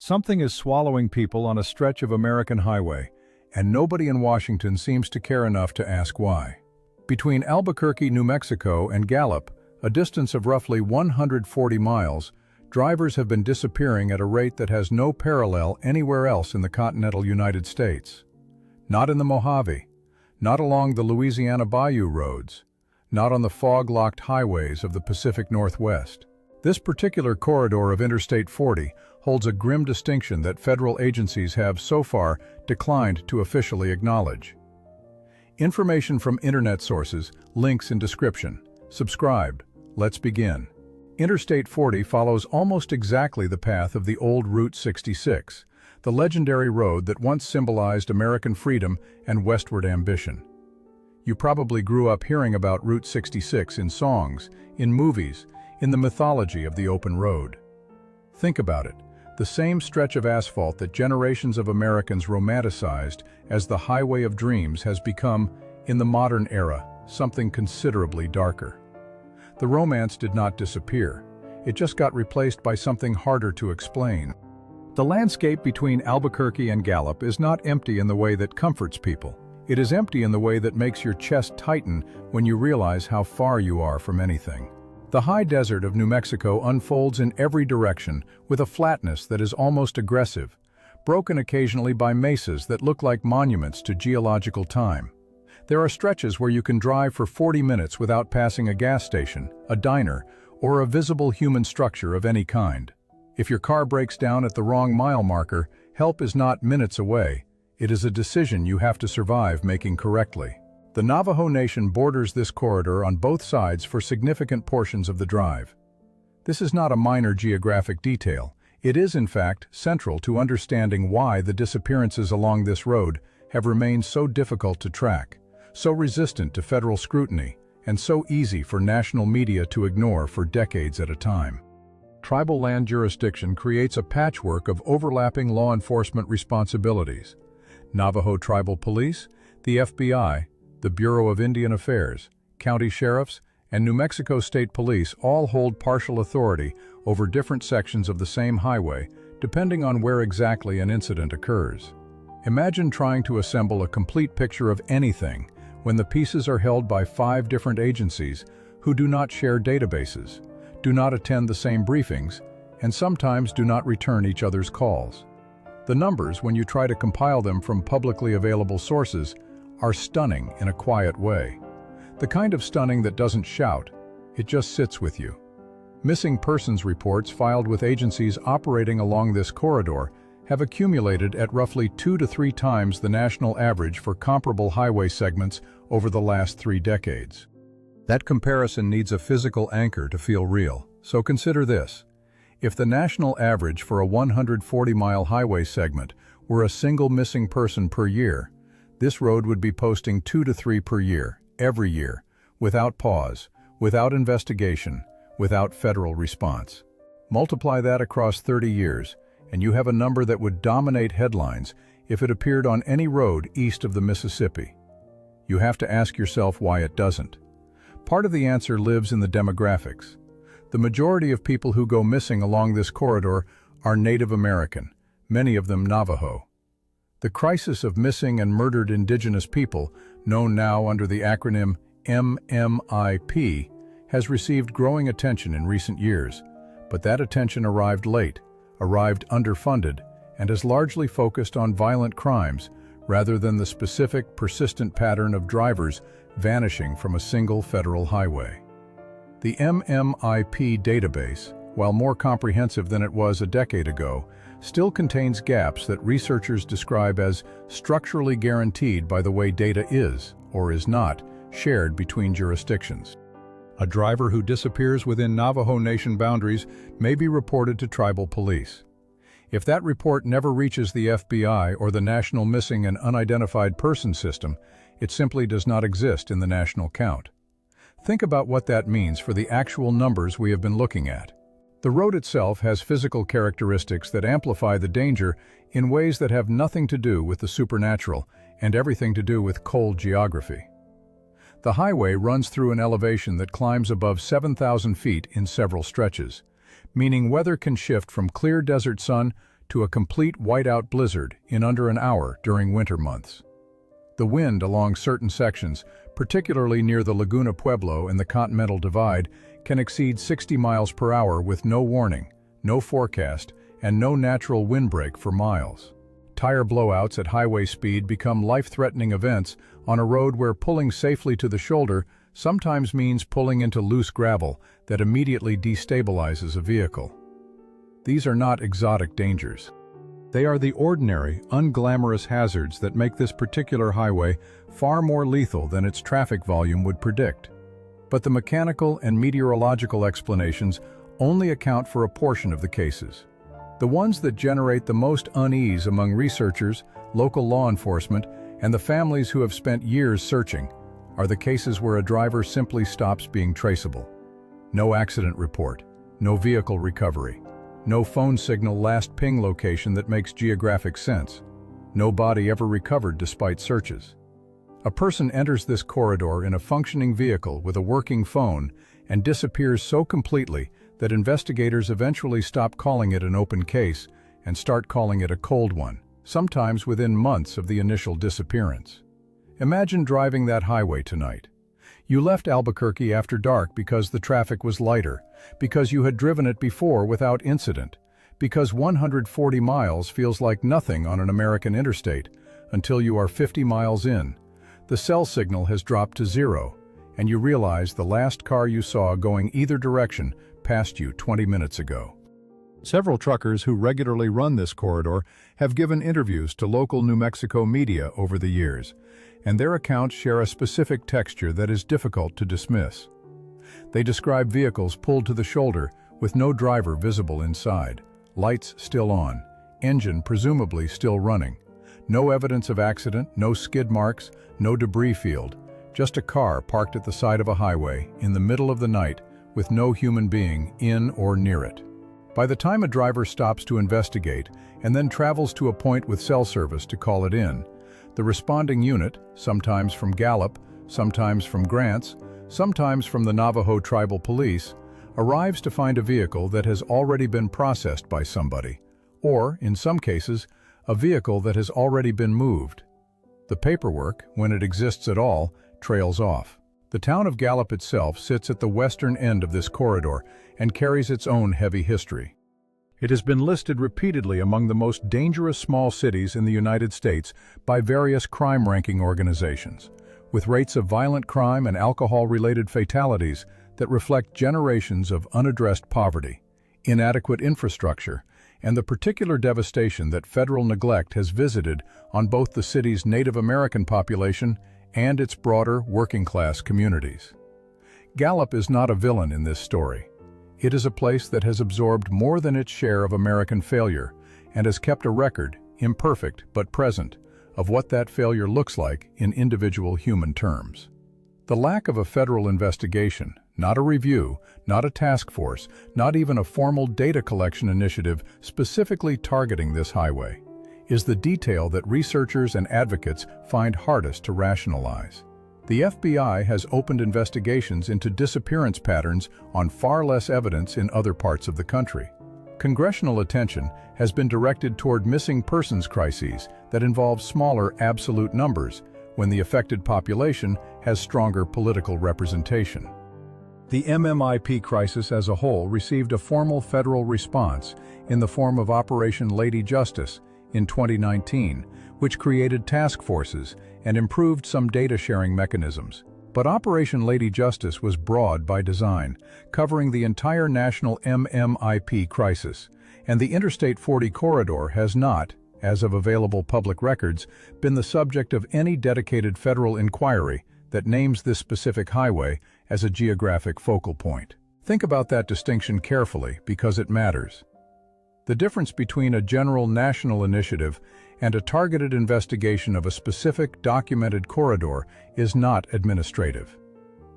Something is swallowing people on a stretch of American highway, and nobody in Washington seems to care enough to ask why. Between Albuquerque, New Mexico, and Gallup, a distance of roughly 140 miles, drivers have been disappearing at a rate that has no parallel anywhere else in the continental United States. Not in the Mojave, not along the Louisiana Bayou roads, not on the fog-locked highways of the Pacific Northwest. This particular corridor of Interstate 40 holds a grim distinction that federal agencies have so far declined to officially acknowledge. Information from internet sources, links in description. Subscribed. Let's begin. Interstate 40 follows almost exactly the path of the old Route 66, the legendary road that once symbolized American freedom and westward ambition. You probably grew up hearing about Route 66 in songs, in movies, in the mythology of the open road. Think about it. The same stretch of asphalt that generations of Americans romanticized as the highway of dreams has become, in the modern era, something considerably darker. The romance did not disappear. It just got replaced by something harder to explain. The landscape between Albuquerque and Gallup is not empty in the way that comforts people. It is empty in the way that makes your chest tighten when you realize how far you are from anything. The high desert of New Mexico unfolds in every direction with a flatness that is almost aggressive, broken occasionally by mesas that look like monuments to geological time. There are stretches where you can drive for 40 minutes without passing a gas station, a diner, or a visible human structure of any kind. If your car breaks down at the wrong mile marker, help is not minutes away. It is a decision you have to survive making correctly. The Navajo Nation borders this corridor on both sides for significant portions of the drive. This is not a minor geographic detail. It is, in fact, central to understanding why the disappearances along this road have remained so difficult to track, so resistant to federal scrutiny, and so easy for national media to ignore for decades at a time. Tribal land jurisdiction creates a patchwork of overlapping law enforcement responsibilities. Navajo Tribal Police, the FBI, the Bureau of Indian Affairs, county sheriffs, and New Mexico State Police all hold partial authority over different sections of the same highway, depending on where exactly an incident occurs. Imagine trying to assemble a complete picture of anything when the pieces are held by 5 different agencies who do not share databases, do not attend the same briefings, and sometimes do not return each other's calls. The numbers, when you try to compile them from publicly available sources, are stunning in a quiet way. The kind of stunning that doesn't shout, it just sits with you. Missing persons reports filed with agencies operating along this corridor have accumulated at roughly 2 to 3 times the national average for comparable highway segments over the last 3 decades. That comparison needs a physical anchor to feel real, so consider this. If the national average for a 140-mile highway segment were a single missing person per year, this road would be posting 2 to 3 per year, every year, without pause, without investigation, without federal response. Multiply that across 30 years, and you have a number that would dominate headlines if it appeared on any road east of the Mississippi. You have to ask yourself why it doesn't. Part of the answer lives in the demographics. The majority of people who go missing along this corridor are Native American, many of them Navajo. The crisis of missing and murdered indigenous people, known now under the acronym MMIP, has received growing attention in recent years, but that attention arrived late, arrived underfunded, and is largely focused on violent crimes rather than the specific, persistent pattern of drivers vanishing from a single federal highway. The MMIP database, while more comprehensive than it was a decade ago, still contains gaps that researchers describe as structurally guaranteed by the way data is, or is not, shared between jurisdictions. A driver who disappears within Navajo Nation boundaries may be reported to tribal police. If that report never reaches the FBI or the National Missing and Unidentified Person System, it simply does not exist in the national count. Think about what that means for the actual numbers we have been looking at. The road itself has physical characteristics that amplify the danger in ways that have nothing to do with the supernatural and everything to do with cold geography. The highway runs through an elevation that climbs above 7,000 feet in several stretches, meaning weather can shift from clear desert sun to a complete whiteout blizzard in under an hour during winter months. The wind along certain sections, particularly near the Laguna Pueblo and the Continental Divide, can exceed 60 miles per hour with no warning, no forecast, and no natural windbreak for miles. Tire blowouts at highway speed become life-threatening events on a road where pulling safely to the shoulder sometimes means pulling into loose gravel that immediately destabilizes a vehicle. These are not exotic dangers. They are the ordinary, unglamorous hazards that make this particular highway far more lethal than its traffic volume would predict. But the mechanical and meteorological explanations only account for a portion of the cases. The ones that generate the most unease among researchers, local law enforcement, and the families who have spent years searching are the cases where a driver simply stops being traceable. No accident report, no vehicle recovery, no phone signal last ping location that makes geographic sense, no body ever recovered despite searches. A person enters this corridor in a functioning vehicle with a working phone and disappears so completely that investigators eventually stop calling it an open case and start calling it a cold one, sometimes within months of the initial disappearance. Imagine driving that highway tonight. You left Albuquerque after dark because the traffic was lighter, because you had driven it before without incident, because 140 miles feels like nothing on an American interstate until you are 50 miles in. The cell signal has dropped to zero, and you realize the last car you saw going either direction passed you 20 minutes ago. Several truckers who regularly run this corridor have given interviews to local New Mexico media over the years, and their accounts share a specific texture that is difficult to dismiss. They describe vehicles pulled to the shoulder with no driver visible inside, lights still on, engine presumably still running. No evidence of accident, no skid marks, no debris field, just a car parked at the side of a highway in the middle of the night with no human being in or near it. By the time a driver stops to investigate and then travels to a point with cell service to call it in, the responding unit, sometimes from Gallup, sometimes from Grants, sometimes from the Navajo Tribal Police, arrives to find a vehicle that has already been processed by somebody, or, in some cases, a vehicle that has already been moved. The paperwork, when it exists at all, trails off. The town of Gallup itself sits at the western end of this corridor and carries its own heavy history. It has been listed repeatedly among the most dangerous small cities in the United States by various crime-ranking organizations, with rates of violent crime and alcohol-related fatalities that reflect generations of unaddressed poverty, inadequate infrastructure, and the particular devastation that federal neglect has visited on both the city's Native American population and its broader working-class communities. Gallup is not a villain in this story. It is a place that has absorbed more than its share of American failure and has kept a record, imperfect but present, of what that failure looks like in individual human terms. The lack of a federal investigation, not a review, not a task force, not even a formal data collection initiative specifically targeting this highway, is the detail that researchers and advocates find hardest to rationalize. The FBI has opened investigations into disappearance patterns on far less evidence in other parts of the country. Congressional attention has been directed toward missing persons crises that involve smaller absolute numbers when the affected population has stronger political representation. The MMIP crisis as a whole received a formal federal response in the form of Operation Lady Justice in 2019, which created task forces and improved some data-sharing mechanisms. But Operation Lady Justice was broad by design, covering the entire national MMIP crisis, and the Interstate 40 corridor has not, as of available public records, been the subject of any dedicated federal inquiry that names this specific highway as a geographic focal point. Think about that distinction carefully because it matters. The difference between a general national initiative and a targeted investigation of a specific documented corridor is not administrative.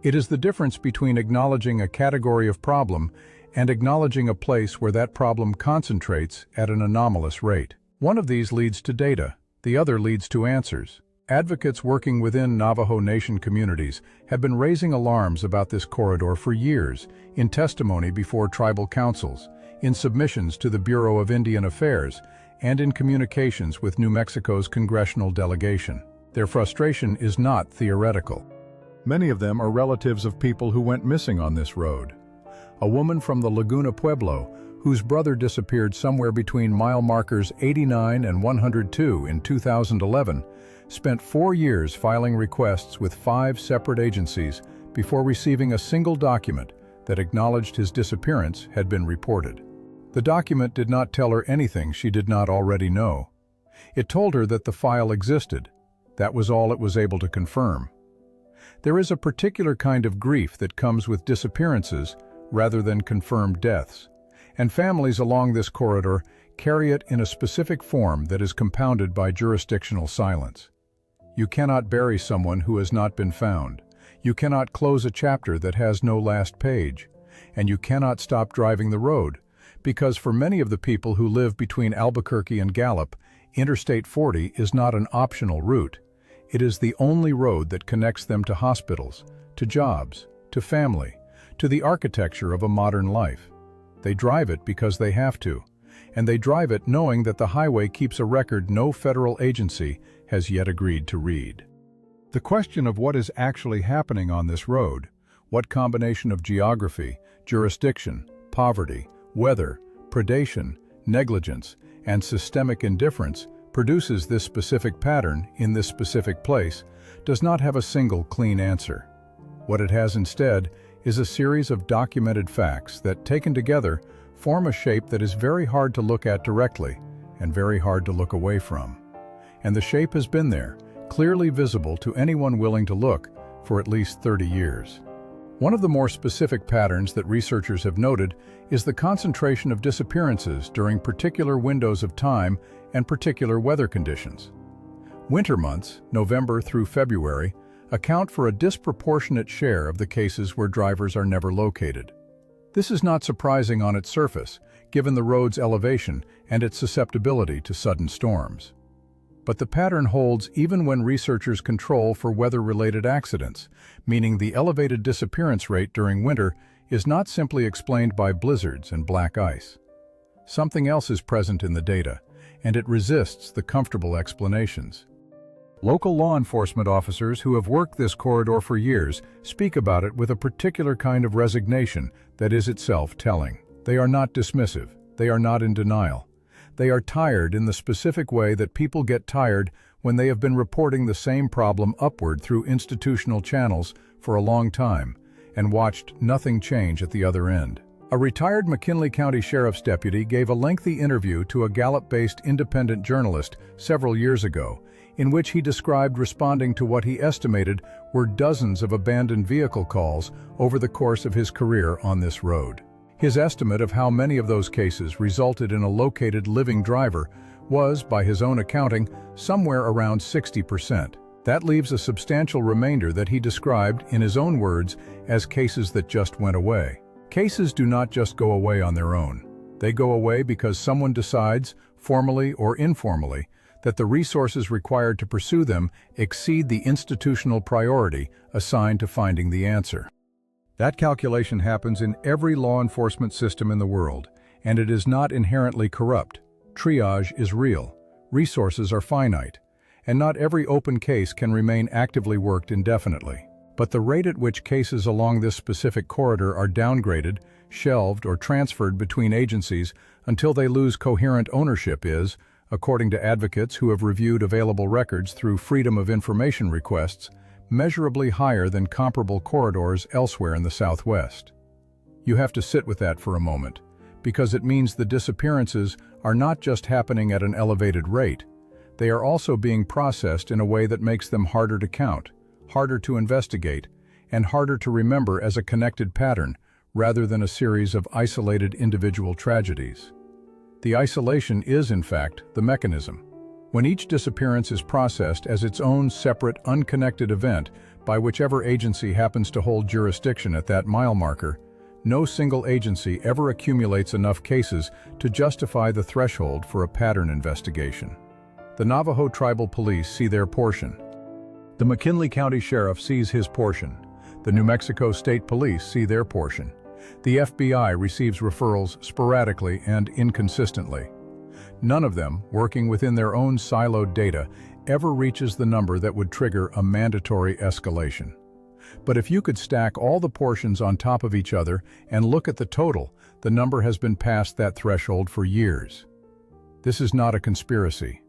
It is the difference between acknowledging a category of problem and acknowledging a place where that problem concentrates at an anomalous rate. One of these leads to data, the other leads to answers. Advocates working within Navajo Nation communities have been raising alarms about this corridor for years in testimony before tribal councils, in submissions to the Bureau of Indian Affairs, and in communications with New Mexico's congressional delegation. Their frustration is not theoretical. Many of them are relatives of people who went missing on this road. A woman from the Laguna Pueblo, whose brother disappeared somewhere between mile markers 89 and 102 in 2011, spent 4 years filing requests with 5 separate agencies before receiving a single document that acknowledged his disappearance had been reported. The document did not tell her anything she did not already know. It told her that the file existed. That was all it was able to confirm. There is a particular kind of grief that comes with disappearances rather than confirmed deaths, and families along this corridor carry it in a specific form that is compounded by jurisdictional silence. You cannot bury someone who has not been found. You cannot close a chapter that has no last page. And you cannot stop driving the road, because for many of the people who live between Albuquerque and Gallup, Interstate 40 is not an optional route. It is the only road that connects them to hospitals, to jobs, to family, to the architecture of a modern life. They drive it because they have to, and they drive it knowing that the highway keeps a record no federal agency has yet agreed to read. The question of what is actually happening on this road, what combination of geography, jurisdiction, poverty, weather, predation, negligence, and systemic indifference produces this specific pattern in this specific place, does not have a single clean answer. What it has instead is a series of documented facts that, taken together, form a shape that is very hard to look at directly and very hard to look away from. And the shape has been there, clearly visible to anyone willing to look, for at least 30 years. One of the more specific patterns that researchers have noted is the concentration of disappearances during particular windows of time and particular weather conditions. Winter months, November through February, account for a disproportionate share of the cases where drivers are never located. This is not surprising on its surface, given the road's elevation and its susceptibility to sudden storms. But the pattern holds even when researchers control for weather-related accidents, meaning the elevated disappearance rate during winter is not simply explained by blizzards and black ice. Something else is present in the data, and it resists the comfortable explanations. Local law enforcement officers who have worked this corridor for years speak about it with a particular kind of resignation that is itself telling. They are not dismissive. They are not in denial. They are tired in the specific way that people get tired when they have been reporting the same problem upward through institutional channels for a long time and watched nothing change at the other end. A retired McKinley County Sheriff's deputy gave a lengthy interview to a Gallup-based independent journalist several years ago, in which he described responding to what he estimated were dozens of abandoned vehicle calls over the course of his career on this road. His estimate of how many of those cases resulted in a located living driver was, by his own accounting, somewhere around 60%. That leaves a substantial remainder that he described, in his own words, as cases that just went away. Cases do not just go away on their own. They go away because someone decides, formally or informally, that the resources required to pursue them exceed the institutional priority assigned to finding the answer. That calculation happens in every law enforcement system in the world, and it is not inherently corrupt. Triage is real, resources are finite, and not every open case can remain actively worked indefinitely. But the rate at which cases along this specific corridor are downgraded, shelved, or transferred between agencies until they lose coherent ownership is, according to advocates who have reviewed available records through Freedom of Information requests, measurably higher than comparable corridors elsewhere in the Southwest. You have to sit with that for a moment, because it means the disappearances are not just happening at an elevated rate, they are also being processed in a way that makes them harder to count, harder to investigate, and harder to remember as a connected pattern rather than a series of isolated individual tragedies. The isolation is, in fact, the mechanism. When each disappearance is processed as its own separate, unconnected event by whichever agency happens to hold jurisdiction at that mile marker, no single agency ever accumulates enough cases to justify the threshold for a pattern investigation. The Navajo tribal police see their portion. The McKinley County Sheriff sees his portion. The New Mexico State Police see their portion. The FBI receives referrals sporadically and inconsistently. None of them, working within their own siloed data, ever reaches the number that would trigger a mandatory escalation. But if you could stack all the portions on top of each other and look at the total, the number has been past that threshold for years. This is not a conspiracy.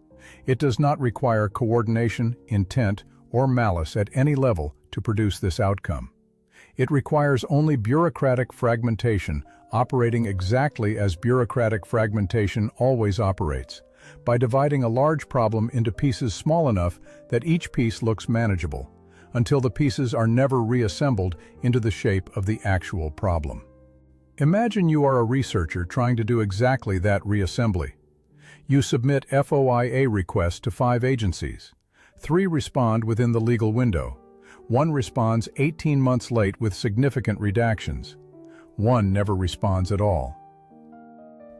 It does not require coordination, intent, or malice at any level to produce this outcome. It requires only bureaucratic fragmentation, operating exactly as bureaucratic fragmentation always operates, by dividing a large problem into pieces small enough that each piece looks manageable, until the pieces are never reassembled into the shape of the actual problem. Imagine you are a researcher trying to do exactly that reassembly. You submit FOIA requests to 5 agencies. 3 respond within the legal window. 1 responds 18 months late with significant redactions. 1 never responds at all.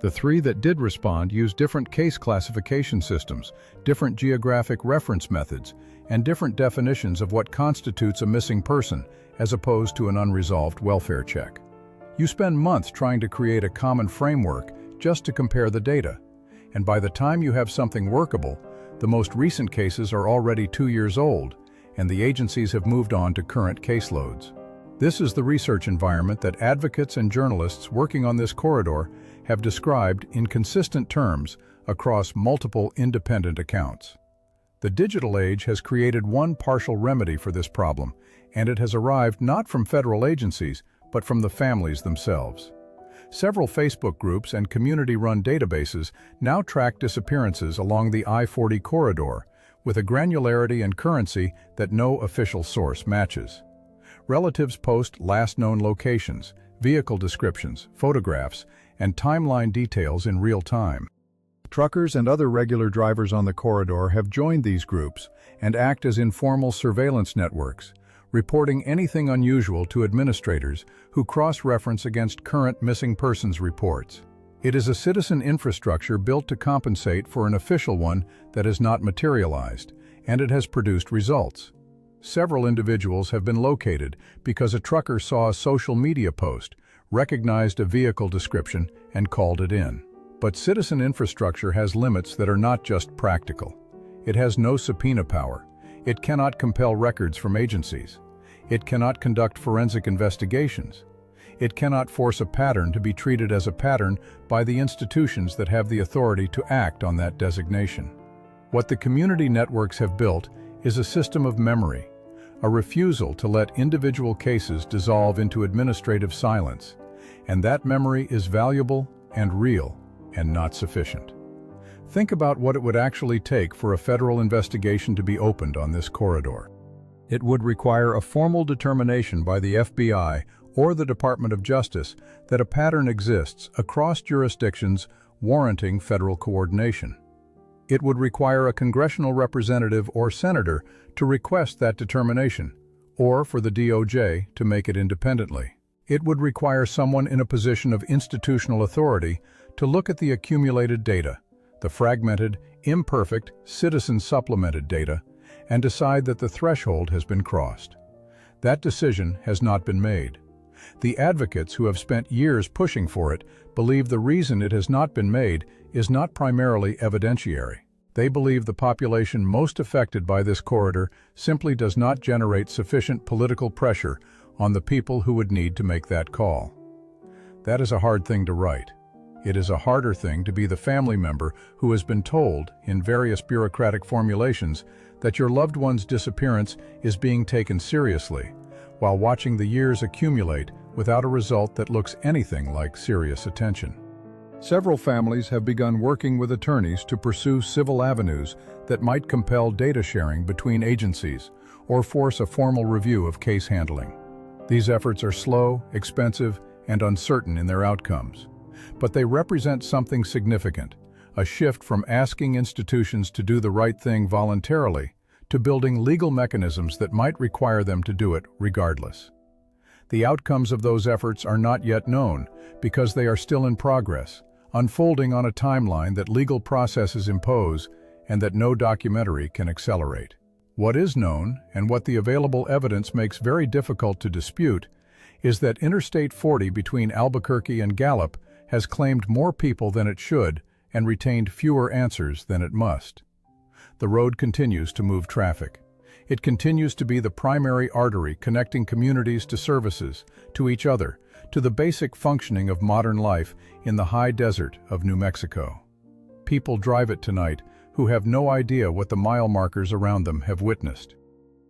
The 3 that did respond use different case classification systems, different geographic reference methods, and different definitions of what constitutes a missing person, as opposed to an unresolved welfare check. You spend months trying to create a common framework just to compare the data, and by the time you have something workable, the most recent cases are already 2 years old, and the agencies have moved on to current caseloads. This is the research environment that advocates and journalists working on this corridor have described in consistent terms across multiple independent accounts. The digital age has created one partial remedy for this problem, and it has arrived not from federal agencies, but from the families themselves. Several Facebook groups and community-run databases now track disappearances along the I-40 corridor with a granularity and currency that no official source matches. Relatives post last known locations, vehicle descriptions, photographs, and timeline details in real time. Truckers and other regular drivers on the corridor have joined these groups and act as informal surveillance networks, reporting anything unusual to administrators who cross-reference against current missing persons reports. It is a citizen infrastructure built to compensate for an official one that has not materialized, and it has produced results. Several individuals have been located because a trucker saw a social media post, recognized a vehicle description, and called it in. But citizen infrastructure has limits that are not just practical. It has no subpoena power. It cannot compel records from agencies. It cannot conduct forensic investigations. It cannot force a pattern to be treated as a pattern by the institutions that have the authority to act on that designation. What the community networks have built is a system of memory, a refusal to let individual cases dissolve into administrative silence, and that memory is valuable and real and not sufficient. Think about what it would actually take for a federal investigation to be opened on this corridor. It would require a formal determination by the FBI or the Department of Justice that a pattern exists across jurisdictions warranting federal coordination. It would require a congressional representative or senator to request that determination, or for the DOJ to make it independently. It would require someone in a position of institutional authority to look at the accumulated data, the fragmented, imperfect, citizen-supplemented data, and decide that the threshold has been crossed. That decision has not been made. The advocates who have spent years pushing for it believe the reason it has not been made is not primarily evidentiary. They believe the population most affected by this corridor simply does not generate sufficient political pressure on the people who would need to make that call. That is a hard thing to write. It is a harder thing to be the family member who has been told, in various bureaucratic formulations, that your loved one's disappearance is being taken seriously, while watching the years accumulate without a result that looks anything like serious attention. Several families have begun working with attorneys to pursue civil avenues that might compel data sharing between agencies or force a formal review of case handling. These efforts are slow, expensive, and uncertain in their outcomes, but they represent something significant, a shift from asking institutions to do the right thing voluntarily to building legal mechanisms that might require them to do it regardless. The outcomes of those efforts are not yet known because they are still in progress, unfolding on a timeline that legal processes impose and that no documentary can accelerate. What is known, and what the available evidence makes very difficult to dispute, is that Interstate 40 between Albuquerque and Gallup has claimed more people than it should and retained fewer answers than it must. The road continues to move traffic. It continues to be the primary artery connecting communities to services, to each other, to the basic functioning of modern life in the high desert of New Mexico. People drive it tonight who have no idea what the mile markers around them have witnessed.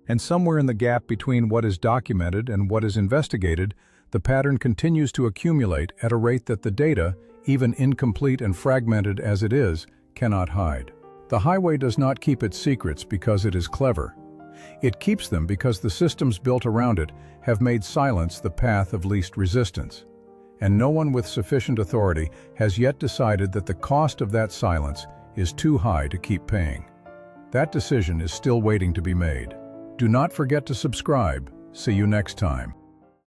And somewhere in the gap between what is documented and what is investigated, the pattern continues to accumulate at a rate that the data, even incomplete and fragmented as it is, cannot hide. The highway does not keep its secrets because it is clever. It keeps them because the systems built around it have made silence the path of least resistance. And no one with sufficient authority has yet decided that the cost of that silence is too high to keep paying. That decision is still waiting to be made. Do not forget to subscribe. See you next time.